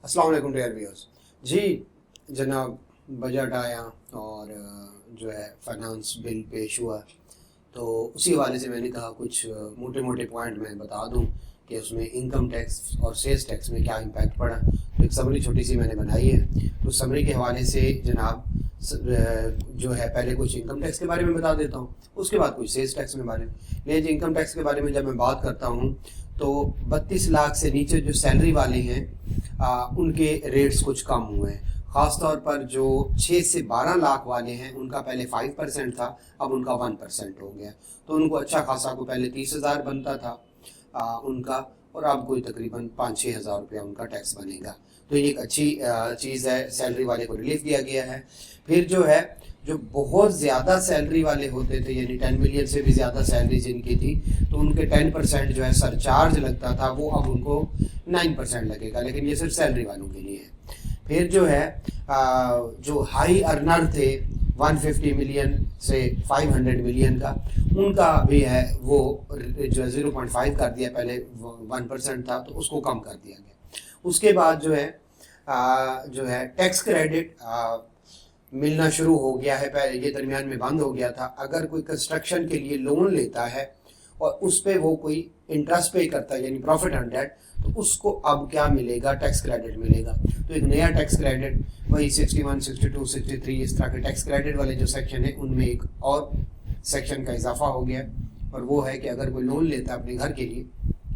अस्सलाम वालेकुम dear viewers. जी जनाब, बजट आया और जो है फाइनेंस बिल पेश हुआ, तो उसी हवाले से मैंने कहा कुछ मोटे मोटे पॉइंट मैं बता दूं कि उसमें इनकम टैक्स और सेल्स टैक्स में क्या इम्पैक्ट पड़ा। तो एक समरी छोटी सी मैंने बनाई है, तो समरी के हवाले से जनाब जो है पहले कुछ इनकम टैक्स के बारे में बता देता हूँ, उसके बाद कुछ सेल्स टैक्स में बारे में। लेकिन इनकम टैक्स के बारे में जब मैं बात करता हूँ तो 32 लाख से नीचे जो सैलरी वाले हैं उनके रेट्स कुछ कम हुए हैं। ख़ासतौर पर जो 6 से 12 लाख वाले हैं उनका पहले 5% था, अब उनका 1% हो गया। तो उनको अच्छा खासा को पहले 30,000 बनता था उनका, और अब कोई तकरीबन 5-6 हज़ार रुपया उनका टैक्स बनेगा। तो ये एक अच्छी चीज़ है, सैलरी वाले को रिलीफ दिया गया है। फिर जो है जो बहुत ज़्यादा सैलरी वाले होते थे, यानी 10 मिलियन से भी ज़्यादा सैलरी जिनकी थी, तो उनके 10% जो है सरचार्ज लगता था, वो अब उनको 9% लगेगा, लेकिन ये सिर्फ सैलरी वालों के लिए है। फिर जो है जो हाई अर्नर थे 150 मिलियन से 500 मिलियन का, उनका भी है वो जो है 0.5 कर दिया, पहले 1% था तो उसको कम कर दिया गया। उसके बाद जो है टैक्स क्रेडिट मिलना शुरू हो गया है। पहले ये दरमियान में बंद हो गया था। अगर कोई कंस्ट्रक्शन के लिए लोन लेता है और उस पर वो कोई इंटरेस्ट पे करता है, यानी प्रॉफिट ऑन डेट, तो उसको अब क्या मिलेगा, टैक्स क्रेडिट मिलेगा। तो एक नया टैक्स क्रेडिट, वही 61, 62, 63 इस तरह के टैक्स क्रेडिट वाले जो सेक्शन है उनमें एक और सेक्शन का इजाफा हो गया, और वो है कि अगर कोई लोन लेता है अपने घर के लिए,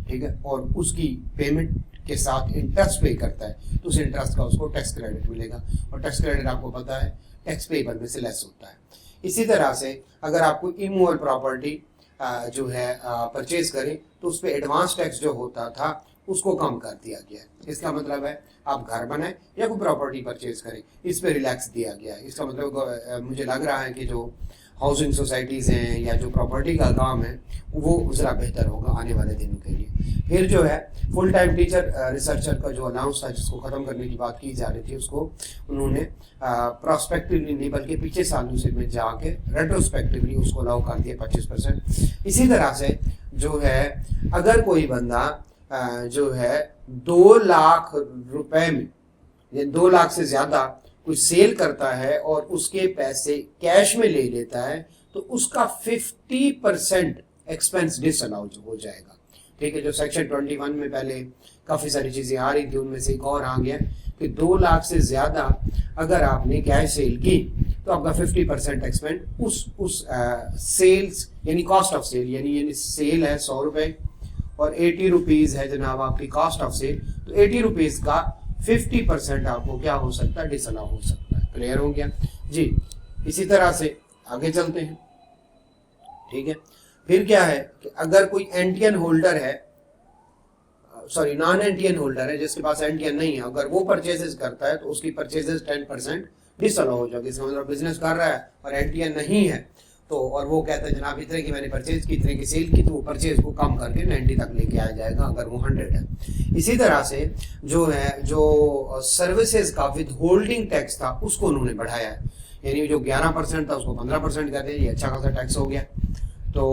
ठीक है, और उसकी पेमेंट के साथ इंटरेस्ट पे करता है, तो उस इंटरेस्ट का उसको टैक्स क्रेडिट मिलेगा। और टैक्स क्रेडिट आपको पता है टैक्स पेबल में से लेस होता है। इसी तरह से अगर आपको इमूवेबल प्रॉपर्टी जो है परचेज करें, तो उस पर एडवांस टैक्स जो होता था उसको कम कर दिया गया है। इसका मतलब है आप घर बनाएं या कोई प्रॉपर्टी परचेज करें, इस पर रिलैक्स दिया गया है। इसका मतलब मुझे लग रहा है कि जो हाउसिंग सोसाइटीज़ हैं या जो प्रॉपर्टी का काम है वो ज़रा बेहतर होगा आने वाले दिनों के लिए। फिर जो है फुल टाइम टीचर रिसर्चर का जो अनाउंस था, जिसको ख़त्म करने की बात की जा रही थी, उसको उन्होंने प्रॉस्पेक्टिवली नहीं बल्कि पिछले सालों से में जाके रेट्रोस्पेक्टिवली उसको अलाउ कर दिया 25%। इसी तरह से जो है अगर कोई बंदा जो है 2 लाख रुपए में या 2 लाख से ज़्यादा कुछ सेल करता है और उसके पैसे कैश में ले लेता है, तो उसका 50% एक्सपेंस डिसअलाउड हो जाएगा। ठीक है, जो सेक्शन 21 में पहले काफ़ी सारी चीज़ें आ रही थी, उनमें से एक और आ गया कि 2 लाख से ज़्यादा अगर आपने कैश सेल की तो आपका 50% एक्सपेंस उस सेल्स यानी कॉस्ट ऑफ सेल, यानी सेल है 100 रुपये और 80 रुपीज़ है जनाब आपकी कॉस्ट ऑफ सेल, तो 80 रुपीज़ का 50% आपको क्या हो सकता है, डिसअलाउ हो सकता है। क्लियर हो गया जी। इसी तरह से आगे चलते हैं। ठीक है, फिर क्या है कि अगर कोई एनटीएन होल्डर है, सॉरी नॉन एनटीएन होल्डर है, जिसके पास एनटीएन नहीं है, अगर वो परचेजेस करता है तो उसकी परचेजेस 10% डिसअलाउ हो जाएगी। इसका मतलब बिजनेस कर रहा है और एनटीएन नहीं है, तो और वो कहता है जनाब इतने की मैंने परचेज की, इतने की सेल की, तो वो परचेज को कम करके 90 तक लेके आ जाएगा अगर वो 100 है। इसी तरह से जो है जो सर्विसेज का विद होल्डिंग टैक्स था उसको उन्होंने बढ़ाया है, यानी जो 11% था उसको 15% कर दिया। ये अच्छा खासा टैक्स हो गया। तो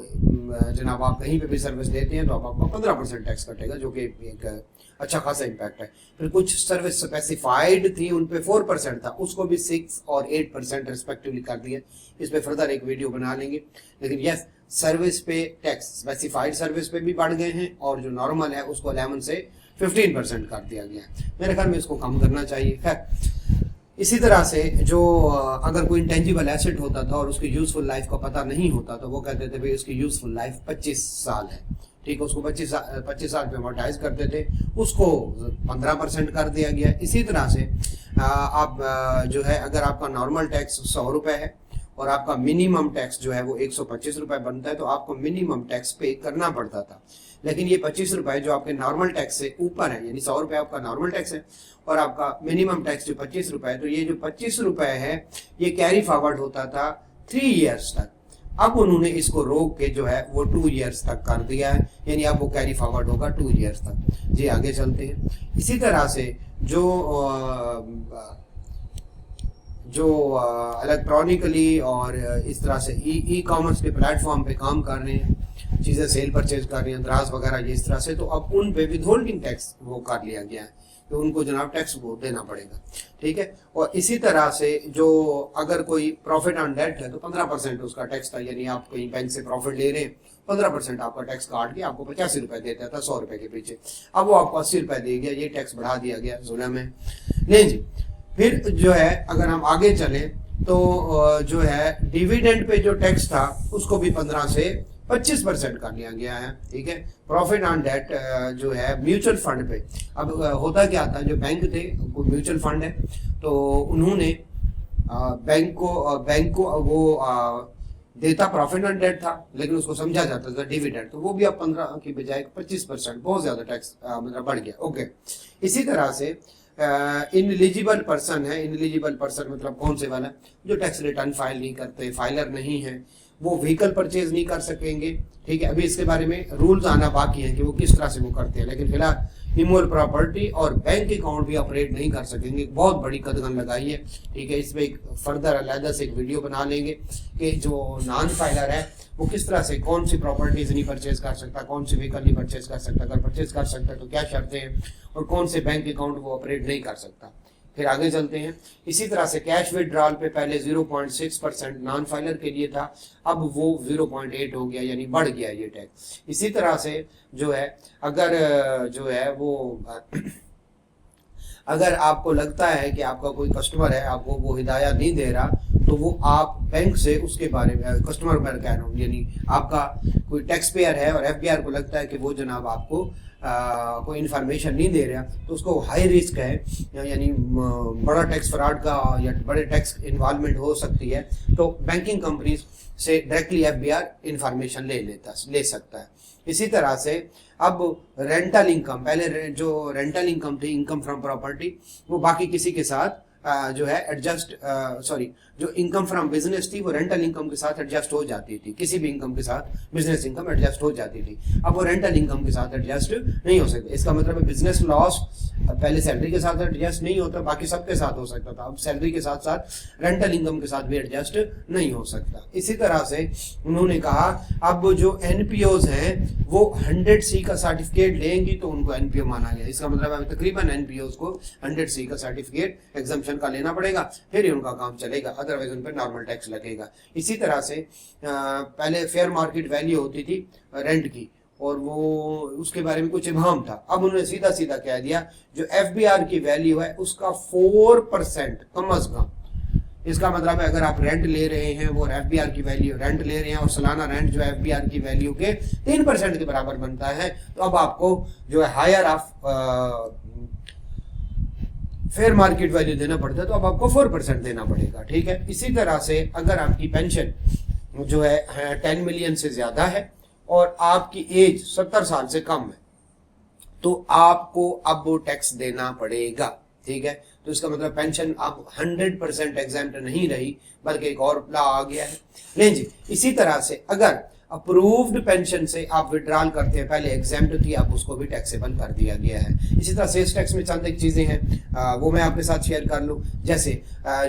जनाब आप कहीं पे भी सर्विस देते हैं तो आपका 15% टैक्स कटेगा, जो कि एक अच्छा खासा इम्पैक्ट है। फिर कुछ सर्विस स्पेसिफाइड थी, उन पे 4% था, उसको भी 6 और 8% रिस्पेक्टिवली कर दिया। इस पे फर्दर एक वीडियो बना लेंगे। लेकिन यस, सर्विस पे टैक्स स्पेसिफाइड सर्विस पे भी बढ़ गए हैं, और जो नॉर्मल है उसको 11 से 15% कर दिया गया है। मेरे ख्याल में इसको कम करना चाहिए। खैर, इसी तरह से जो अगर कोई इंटेंजिबल एसेट होता था और उसकी यूजफुल लाइफ का पता नहीं होता, तो वो कहते थे भाई उसकी यूजफुल लाइफ 25 साल है। ठीक है, उसको 25 साल पे अमोर्टाइज करते थे, उसको 15% कर दिया गया। इसी तरह से आप जो है अगर आपका नॉर्मल टैक्स 100 रुपये है और आपका मिनिमम टैक्स जो है वो 125 रुपये बनता है, तो आपको मिनिमम टैक्स पे करना पड़ता था। लेकिन ये 25 रुपये जो आपके नॉर्मल टैक्स से ऊपर है, यानी 100 रुपये आपका नॉर्मल टैक्स है और आपका मिनिमम टैक्स जो 25 रुपये है, तो ये जो 25 रुपये है ये कैरी फॉरवर्ड होता था 3 ईयर्स तक। अब उन्होंने इसको रोक के जो है वो 2 ईयर्स तक कर दिया है, यानी अब वो कैरी फॉरवर्ड होगा 2 ईयर्स तक। जी आगे चलते हैं। इसी तरह से जो इलेक्ट्रॉनिकली और इस तरह से ई कॉमर्स के प्लेटफॉर्म पे काम कर रहे हैं, चीज़ें सेल परचेज कर रहे हैं, दराज वगैरह, ये इस तरह से, तो अब उन पे विद होल्डिंग टैक्स वो कर लिया गया है। तो उनको जनाब टैक्स वो देना पड़ेगा, ठीक है। और इसी तरह से जो अगर कोई प्रॉफिट ऑन डेट है तो 15% उसका टैक्स था, यानी आप कहीं बैंक से प्रॉफिट ले रहे हैं, 15% आपका टैक्स काट के आपको 85 रुपए देता था 100 रुपए के पीछे, अब वो आपको 80 रुपए दे गया, ये टैक्स बढ़ा दिया गया, जुल्म है। नहीं जी, फिर जो है अगर हम आगे चले तो जो है डिविडेंड पे जो टैक्स था उसको भी 15 से 25% कर लिया गया है, ठीक है। प्रॉफिट ऑन डेट जो है म्यूचुअल फंड पे, अब होता क्या था, जो बैंक थे कोई म्यूचुअल फंड है तो उन्होंने बैंक को वो देता प्रॉफिट ऑन डेट था, लेकिन उसको समझा जाता था डिविडेंड, तो वो भी अब 15 की बजाय 25%, बहुत ज्यादा टैक्स मतलब बढ़ गया। ओके, इसी तरह से इनएलिजिबल पर्सन है, इनएलिजिबल पर्सन मतलब कौन से वाला, जो टैक्स रिटर्न फाइल नहीं करते, फाइलर नहीं है, वो व्हीकल परचेज नहीं कर सकेंगे, ठीक है। अभी इसके बारे में रूल्स आना बाकी है कि वो किस तरह से वो करते हैं, लेकिन फिलहाल इमोल प्रॉपर्टी और बैंक अकाउंट भी ऑपरेट नहीं कर सकेंगे। बहुत बड़ी कदगन लगाई है, ठीक है। इसमें एक फर्दर अलहदा से एक वीडियो बना लेंगे कि जो नॉन फाइलर है वो किस तरह से कौन सी प्रॉपर्टीज नहीं परचेज कर सकता, कौन सी व्हीकल नहीं परचेज कर सकता, अगर परचेज कर सकता तो क्या शर्तें हैं, और कौन से बैंक अकाउंट वो ऑपरेट नहीं कर सकता। फिर आगे चलते हैं। इसी तरह से कैश विड्रॉल पे पहले 0.6% नॉन फाइलर के लिए था, अब वो 0.8 हो गया, यानी बढ़ गया ये टैक्स। इसी तरह से जो है अगर जो है वो अगर आपको लगता है कि आपका कोई कस्टमर है, आपको वो हिदायत नहीं दे रहा, तो वो आप बैंक से उसके बारे में, कस्टमर मैं कह रहा हूँ, यानी आपका कोई टैक्स पेयर है और एफबीआर को लगता है कि वो जनाब आपको कोई इन्फॉर्मेशन नहीं दे रहा, तो उसको हाई रिस्क है, यानी बड़ा टैक्स फ्रॉड का या बड़े टैक्स इन्वॉल्वमेंट हो सकती है, तो बैंकिंग कंपनीज से डायरेक्टली एफबीआर इन्फॉर्मेशन ले सकता है। इसी तरह से अब रेंटल इनकम, पहले जो रेंटल इनकम थी, इनकम फ्रॉम प्रॉपर्टी, वो बाकी किसी के साथ जो है एडजस्ट, सॉरी, जो इनकम फ्रॉम बिजनेस थी वो रेंटल इनकम के साथ एडजस्ट हो जाती थी, किसी भी इनकम के साथ बिजनेस इनकम एडजस्ट हो जाती थी, अब वो रेंटल इनकम के साथ एडजस्ट नहीं हो सकती। इसका मतलब है बिजनेस लॉस पहले सैलरी के साथ एडजस्ट नहीं होता, बाकी सबके साथ हो सकता था, अब सैलरी के साथ साथ रेंटल इनकम के साथ भी एडजस्ट नहीं हो सकता। इसी तरह से उन्होंने कहा अब जो एनपीओज हैं वो 100C का सर्टिफिकेट लेंगी तो उनको एनपीओ माना गया। इसका मतलब है तकरीबन एनपीओज को 100C का सर्टिफिकेट एग्जम्पशन का लेना पड़ेगा, फिर ही उनका काम चलेगा, अदरवाइज उन पर नॉर्मल टैक्स लगेगा। इसी तरह से पहले फेयर मार्केट वैल्यू होती थी रेंट की, और वो उसके बारे में कुछ इबाम था, अब उन्होंने सीधा सीधा कह दिया जो एफबीआर की वैल्यू है उसका 4% कम अज कम। इसका मतलब है अगर आप रेंट ले रहे हैं, वो एफबीआर की वैल्यू रेंट ले रहे हैं, और सालाना रेंट जो एफबीआर की वैल्यू के 3% के बराबर बनता है, तो अब आपको जो है higher of fair market value देना पड़ता है, तो अब आपको 4% देना पड़ेगा, ठीक है। इसी तरह से अगर आपकी पेंशन जो है 10 मिलियन से ज्यादा है और आपकी एज 70 साल से कम है, तो आपको अब वो टैक्स देना पड़ेगा, ठीक है। तो इसका मतलब पेंशन अब 100% एग्जेम्प्ट नहीं रही, बल्कि एक और लॉ आ गया है। नहीं जी, इसी तरह से अगर अप्रूव्ड पेंशन से आप विड्रॉल करते हैं, पहले एग्जेम्प्ट थी, अब उसको भी टैक्सेबल कर दिया गया है। इसी तरह सेल्स टैक्स में चंद एक चीजें हैं, वो मैं आपके साथ शेयर कर लूं। जैसे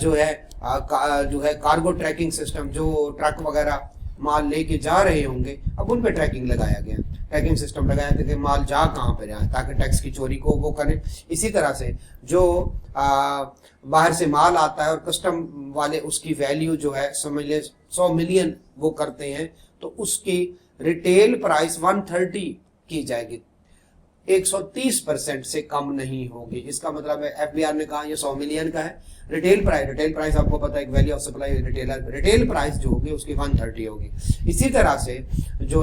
जो है कार्गो ट्रैकिंग सिस्टम, जो ट्रक वगैरह माल लेके जा रहे होंगे, अब उन पे ट्रैकिंग लगाया गया, ट्रैकिंग सिस्टम लगाया था कि माल जा कहाँ पे रहा है, ताकि टैक्स की चोरी को वो करें। इसी तरह से जो बाहर से माल आता है और कस्टम वाले उसकी वैल्यू जो है समझ ले 100 मिलियन वो करते हैं, तो उसकी रिटेल प्राइस 130 की जाएगी, 130% से कम नहीं होगी। इसका मतलब है एफबीआर ने कहा ये 100 मिलियन का है, रिटेल प्राइस आपको पता है, value of supply retail price जो होगी उसकी 130 होगी। इसी तरह से जो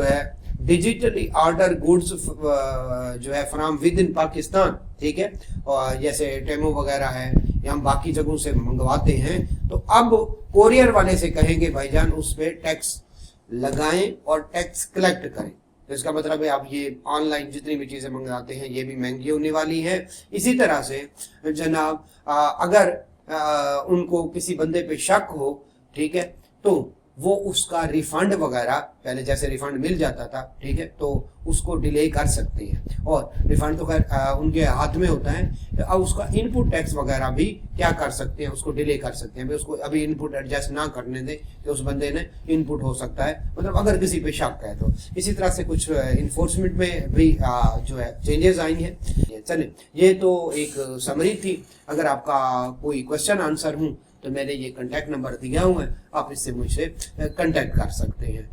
है डिजिटली ऑर्डर गुड्स जो है फ्रॉम विद इन पाकिस्तान, ठीक है, और जैसे टेमो वगैरह है या हम बाकी जगहों से मंगवाते हैं, तो अब कोरियर वाले से कहेंगे भाईजान उस पर टैक्स लगाएं और टैक्स कलेक्ट करें। तो इसका मतलब है आप ये ऑनलाइन जितनी भी चीजें मंगवाते हैं ये भी महंगी होने वाली है। इसी तरह से जनाब अगर उनको किसी बंदे पे शक हो, ठीक है, तो वो उसका रिफंड वगैरह पहले जैसे रिफंड मिल जाता था, ठीक है, तो उसको डिले कर सकते हैं। और रिफंड तो खैर उनके हाथ में होता है, अब उसका इनपुट टैक्स वगैरह भी क्या कर सकते हैं, उसको डिले कर सकते हैं। उसको अभी इनपुट एडजस्ट ना करने दें कि उस बंदे ने इनपुट हो सकता है, मतलब अगर किसी पे शक है तो। इसी तरह से कुछ इन्फोर्समेंट में भी जो है चेंजेस आई हैं। चलिए, ये तो एक समरी थी। अगर आपका कोई क्वेश्चन आंसर हूँ तो मैंने ये कॉन्टैक्ट नंबर दिया हुआ है, आप इससे मुझसे कॉन्टैक्ट कर सकते हैं।